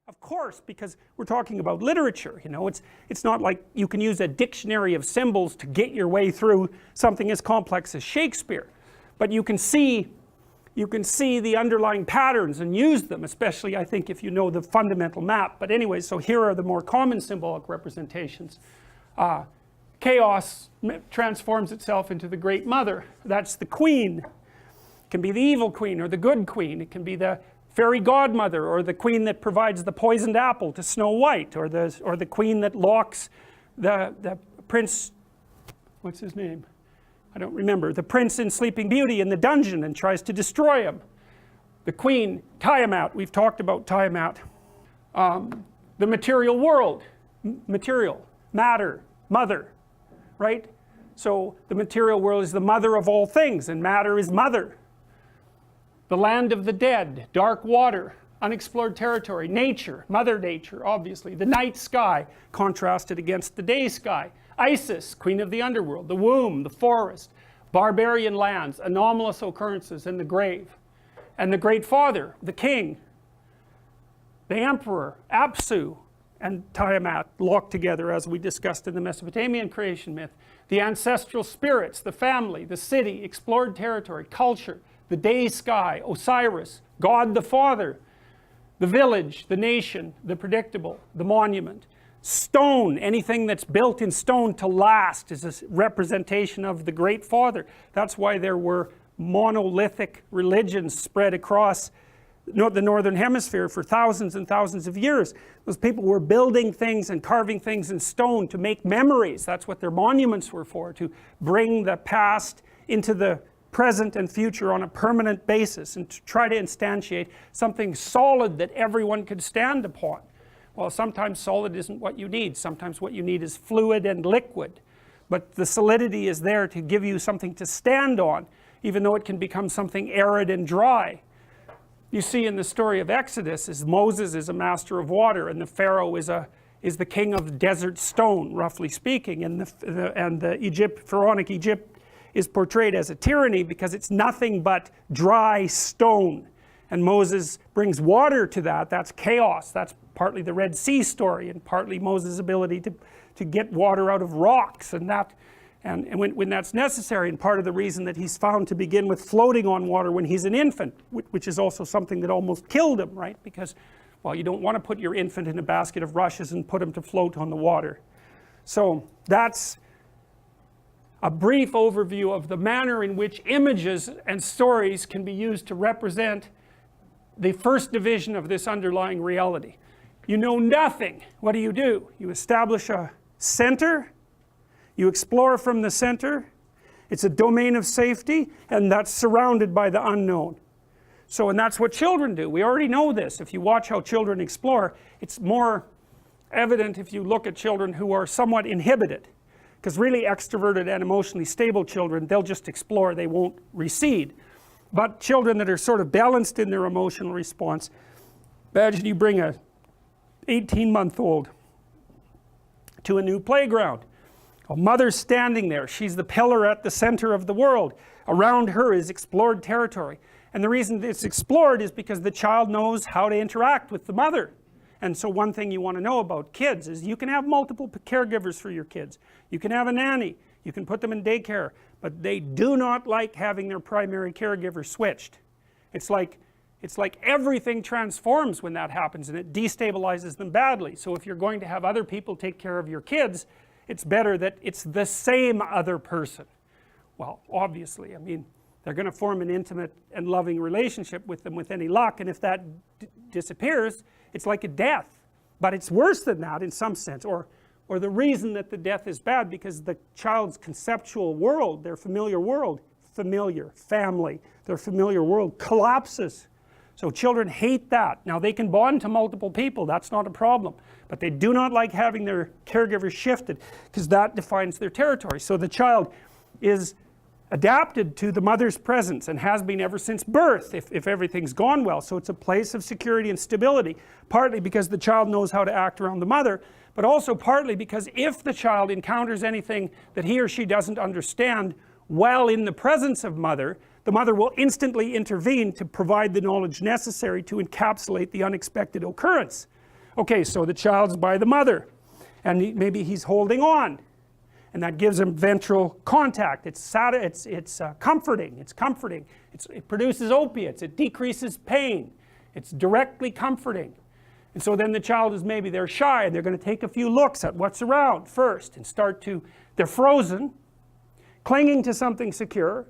Of course, because we're talking about literature, you know, it's not like you can use a dictionary of symbols to get your way through something as complex as Shakespeare, but you can see the underlying patterns and use them, especially I think if you know the fundamental map. But anyway, so here are the more common symbolic representations. Chaos transforms itself into the Great Mother. That's the queen. It can be the evil queen or the good queen. It can be the fairy godmother, or the queen that provides the poisoned apple to Snow White, or the queen that locks the prince, what's his name? I don't remember, the prince in Sleeping Beauty in the dungeon and tries to destroy him. The queen, Tiamat, we've talked about Tiamat. The material world, material, matter, mother, right? So the material world is the mother of all things, and matter is mother. The land of the dead, dark water, unexplored territory, nature, mother nature, obviously. The night sky contrasted against the day sky. Isis, queen of the underworld. The womb, the forest, barbarian lands, anomalous occurrences, and the grave. And the great father, the king, the emperor, Apsu, and Tiamat locked together, as we discussed in the Mesopotamian creation myth. The ancestral spirits, the family, the city, explored territory, culture, the day sky, Osiris, God the Father, the village, the nation, the predictable, the monument. Stone, anything that's built in stone to last, is a representation of the Great Father. That's why there were monolithic religions spread across the northern hemisphere for thousands and thousands of years. Those people were building things and carving things in stone to make memories. That's what their monuments were for, to bring the past into the present and future on a permanent basis, and to try to instantiate something solid that everyone could stand upon. Well, sometimes solid isn't what you need. Sometimes what you need is fluid and liquid, but the solidity is there to give you something to stand on, even though it can become something arid and dry. You see in the story of Exodus, is Moses is a master of water, and the Pharaoh is the king of desert stone, roughly speaking, and the pharaonic Egypt is portrayed as a tyranny because it's nothing but dry stone, and Moses brings water to that. That's chaos. That's partly the Red Sea story, and partly Moses' ability to get water out of rocks, and when that's necessary, and part of the reason that he's found to begin with floating on water when he's an infant, which is also something that almost killed him, right? Because, well, you don't want to put your infant in a basket of rushes and put him to float on the water. So that's a brief overview of the manner in which images and stories can be used to represent the first division of this underlying reality. You know nothing. What do? You establish a center, you explore from the center, it's a domain of safety, and that's surrounded by the unknown. So, and that's what children do. We already know this. If you watch how children explore, it's more evident if you look at children who are somewhat inhibited. Because really extroverted and emotionally stable children, they'll just explore, they won't recede. But children that are sort of balanced in their emotional response, imagine you bring a 18-month-old to a new playground. A mother's standing there, she's the pillar at the center of the world. Around her is explored territory. And the reason it's explored is because the child knows how to interact with the mother. And so one thing you want to know about kids is you can have multiple caregivers for your kids. You can have a nanny, you can put them in daycare, but they do not like having their primary caregiver switched. It's like everything transforms when that happens, and it destabilizes them badly. So if you're going to have other people take care of your kids, it's better that it's the same other person. Well, obviously, I mean, they're going to form an intimate and loving relationship with them with any luck, and if that disappears, it's like a death. But it's worse than that in some sense, or the reason that the death is bad, because the child's conceptual world, their familiar world, family, their familiar world collapses. So children hate that. Now they can bond to multiple people, that's not a problem, but they do not like having their caregivers shifted, because that defines their territory. So the child is adapted to the mother's presence and has been ever since birth, if everything's gone well. So it's a place of security and stability, partly because the child knows how to act around the mother, but also partly because if the child encounters anything that he or she doesn't understand while in the presence of mother, the mother will instantly intervene to provide the knowledge necessary to encapsulate the unexpected occurrence. Okay, so the child's by the mother, and maybe he's holding on, and that gives him ventral contact. It's comforting, it produces opiates, it decreases pain, it's directly comforting. And so then the child is, maybe they're shy and they're going to take a few looks at what's around first and they're frozen, clinging to something secure,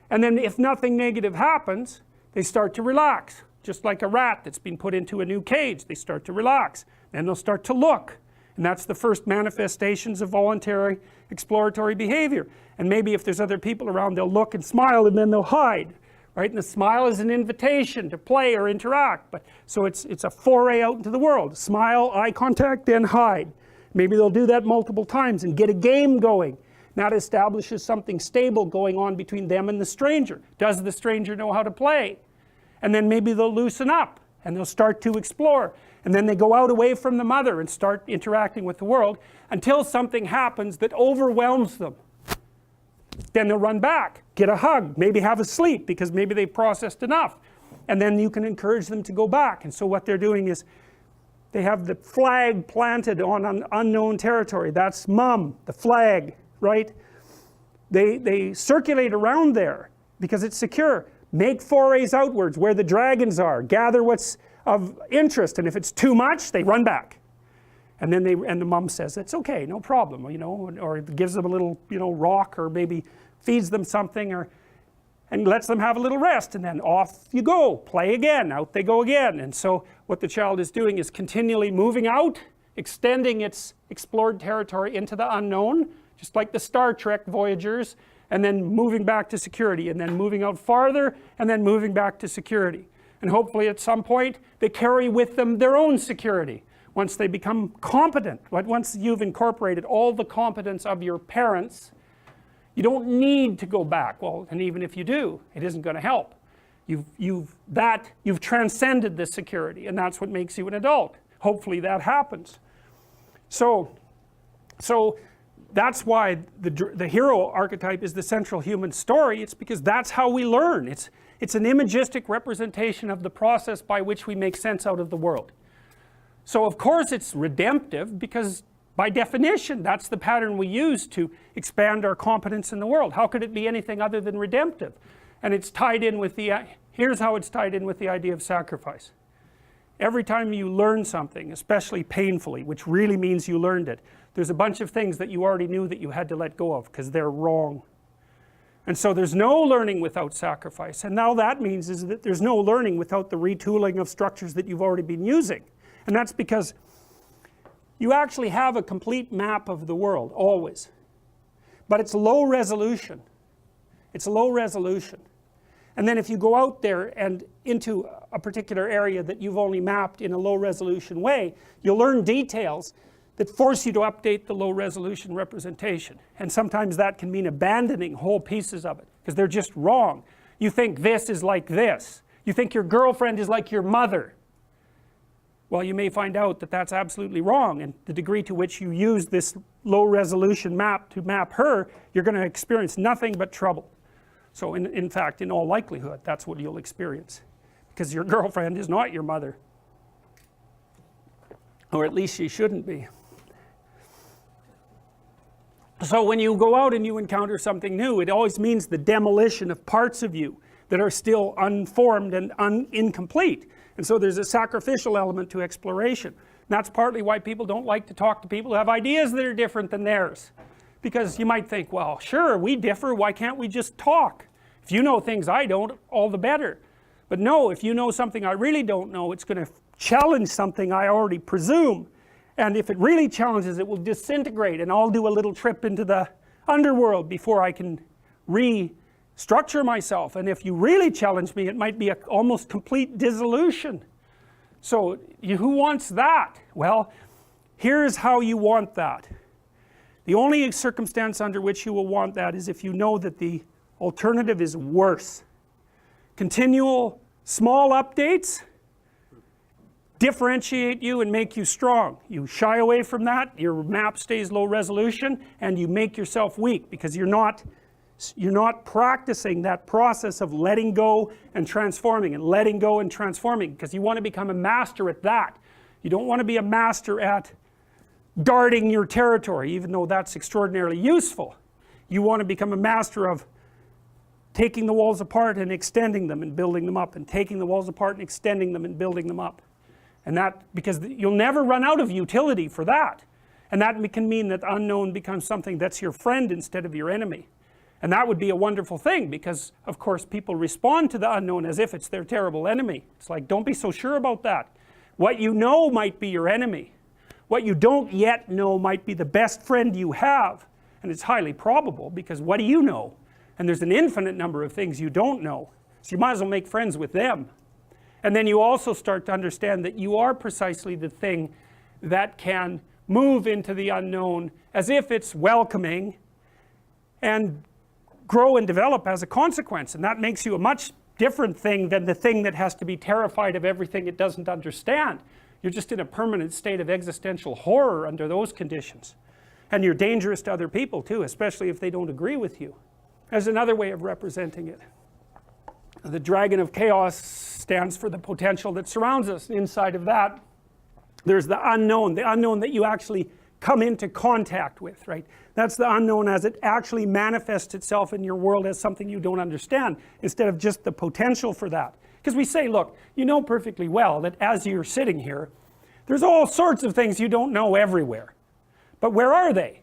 and then if nothing negative happens, they start to relax, just like a rat that's been put into a new cage. They start to relax, then they'll start to look, and that's the first manifestations of voluntary exploratory behavior. And maybe if there's other people around, they'll look and smile, and then they'll hide, right? And the smile is an invitation to play or interact, but so it's a foray out into the world. Smile, eye contact, then hide. Maybe they'll do that multiple times and get a game going. That establishes something stable going on between them and the stranger. Does the stranger know how to play? And then maybe they'll loosen up and they'll start to explore, and then they go out away from the mother and start interacting with the world until something happens that overwhelms them. Then they'll run back, get a hug, maybe have a sleep because maybe they processed enough, and then you can encourage them to go back. And so what they're doing is they have the flag planted on an unknown territory. That's mom, the flag, right? They circulate around there because it's secure. Make forays outwards where the dragons are, gather what's of interest, and if it's too much, they run back. And then the mom says, it's okay, no problem, you know, or gives them a little, you know, rock, or maybe feeds them something, and lets them have a little rest, and then off you go, play again, out they go again. And so what the child is doing is continually moving out, extending its explored territory into the unknown, just like the Star Trek Voyagers, and then moving back to security, and then moving out farther, and then moving back to security. And hopefully at some point they carry with them their own security once they become competent. But once you've incorporated all the competence of your parents, you don't need to go back. Well, and even if you do, it isn't going to help. You've transcended this security, and that's what makes you an adult. Hopefully that happens. So that's why the hero archetype is the central human story. It's because that's how we learn. It's an imagistic representation of the process by which we make sense out of the world. So of course it's redemptive, because by definition that's the pattern we use to expand our competence in the world. How could it be anything other than redemptive? And it's tied in with here's how it's tied in with the idea of sacrifice. Every time you learn something, especially painfully, which really means you learned it, there's a bunch of things that you already knew that you had to let go of because they're wrong. And so there's no learning without sacrifice. And now that means is that there's no learning without the retooling of structures that you've already been using. And that's because you actually have a complete map of the world, always. But it's low resolution. It's low resolution. And then if you go out there and into a particular area that you've only mapped in a low resolution way, you'll learn details that force you to update the low resolution representation. And sometimes that can mean abandoning whole pieces of it because they're just wrong. You think this is like this. You think your girlfriend is like your mother. Well, you may find out that that's absolutely wrong, and the degree to which you use this low resolution map to map her, you're going to experience nothing but trouble. So in fact, in all likelihood, that's what you'll experience, because your girlfriend is not your mother, or at least she shouldn't be. So when you go out and you encounter something new, it always means the demolition of parts of you that are still unformed and incomplete. And so there's a sacrificial element to exploration. And that's partly why people don't like to talk to people who have ideas that are different than theirs. Because you might think, well, sure, we differ, why can't we just talk? If you know things I don't, all the better. But no, if you know something I really don't know, it's going to challenge something I already presume. And if it really challenges, it will disintegrate, and I'll do a little trip into the underworld before I can restructure myself. And if you really challenge me, it might be an almost complete dissolution. So who wants that? Well, here's how you want that. The only circumstance under which you will want that is if you know that the alternative is worse. Continual small updates differentiate you and make you strong. You shy away from that, your map stays low resolution, and you make yourself weak because you're not practicing that process of letting go and transforming, and letting go and transforming, because you want to become a master at that. You don't want to be a master at guarding your territory, even though that's extraordinarily useful. You want to become a master of taking the walls apart and extending them and building them up, and taking the walls apart and extending them and building them up. And that, because you'll never run out of utility for that. And that can mean that unknown becomes something that's your friend instead of your enemy. And that would be a wonderful thing, because of course people respond to the unknown as if it's their terrible enemy. It's like, don't be so sure about that. What you know might be your enemy. What you don't yet know might be the best friend you have. And it's highly probable, because what do you know? And there's an infinite number of things you don't know. So you might as well make friends with them. And then you also start to understand that you are precisely the thing that can move into the unknown as if it's welcoming and grow and develop as a consequence. And that makes you a much different thing than the thing that has to be terrified of everything it doesn't understand. You're just in a permanent state of existential horror under those conditions. And you're dangerous to other people too, especially if they don't agree with you. There's another way of representing it. The dragon of chaos stands for the potential that surrounds us. Inside of that, there's the unknown that you actually come into contact with, right? That's the unknown as it actually manifests itself in your world as something you don't understand, instead of just the potential for that. Because we say, look, you know perfectly well that as you're sitting here, there's all sorts of things you don't know everywhere. But where are they?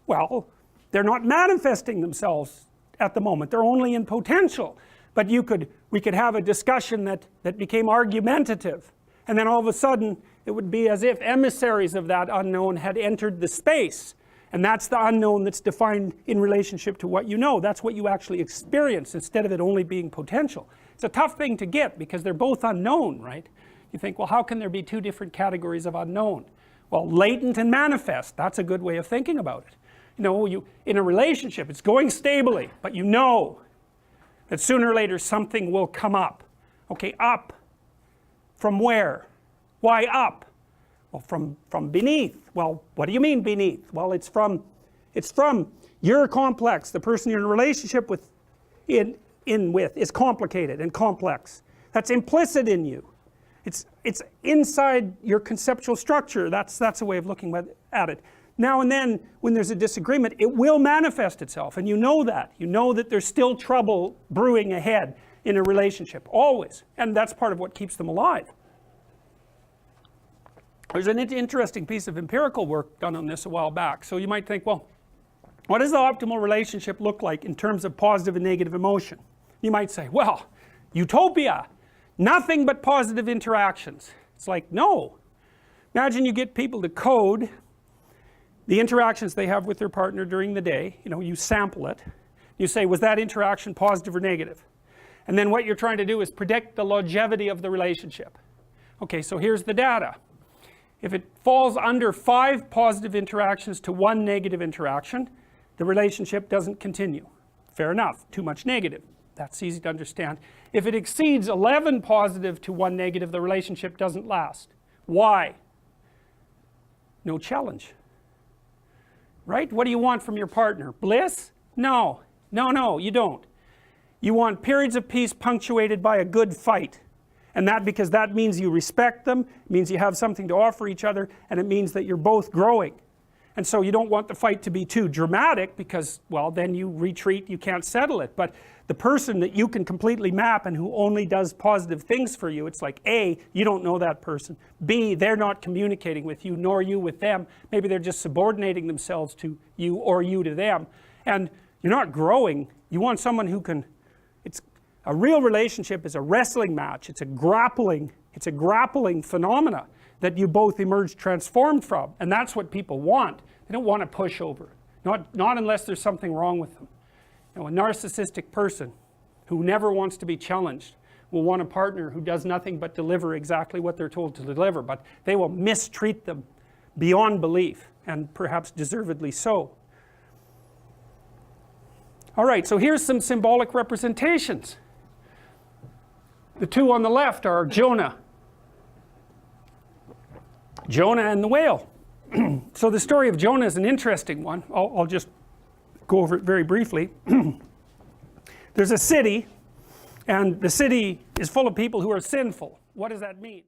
Well, they're not manifesting themselves at the moment. They're only in potential. But we could have a discussion that became argumentative. And then all of a sudden, it would be as if emissaries of that unknown had entered the space. And that's the unknown that's defined in relationship to what you know. That's what you actually experience, instead of it only being potential. It's a tough thing to get, because they're both unknown, right? You think, well, how can there be two different categories of unknown? Well, latent and manifest, that's a good way of thinking about it. You know, in a relationship, it's going stably, but you know that sooner or later something will come up. Okay, up. From where? Why up? Well, from beneath. Well, what do you mean beneath? Well, it's from your complex. The person you're in a relationship with is complicated and complex. That's implicit in you. It's inside your conceptual structure. That's a way of looking at it. Now and then, when there's a disagreement, it will manifest itself, and you know that. You know that there's still trouble brewing ahead in a relationship, always. And that's part of what keeps them alive. There's an interesting piece of empirical work done on this a while back. So you might think, well, what does the optimal relationship look like in terms of positive and negative emotion? You might say, well, utopia, nothing but positive interactions. It's like, no. Imagine you get people to code the interactions they have with their partner during the day. You know, you sample it. You say, was that interaction positive or negative? And then what you're trying to do is predict the longevity of the relationship. Okay, so here's the data. If it falls under 5 positive interactions to 1 negative interaction, the relationship doesn't continue. Fair enough, too much negative. That's easy to understand. If it exceeds 11 positive to 1 negative, the relationship doesn't last. Why? No challenge. Right? What do you want from your partner? Bliss? No. No, you don't. You want periods of peace punctuated by a good fight. And because that means you respect them, it means you have something to offer each other, and it means that you're both growing. And so you don't want the fight to be too dramatic, because, well, then you retreat, you can't settle it. But the person that you can completely map and who only does positive things for you, it's like, A, you don't know that person. B, they're not communicating with you, nor you with them. Maybe they're just subordinating themselves to you, or you to them. And you're not growing. You want someone who can, a real relationship is a wrestling match. It's a grappling phenomena that you both emerge transformed from. And that's what people want. They don't want a pushover. Not unless there's something wrong with them. You know, a narcissistic person who never wants to be challenged will want a partner who does nothing but deliver exactly what they're told to deliver, but they will mistreat them beyond belief, and perhaps deservedly so. All right, so here's some symbolic representations. The two on the left are Jonah. Jonah and the whale. So the story of Jonah is an interesting one. I'll just go over it very briefly. There's a city, and the city is full of people who are sinful. What does that mean?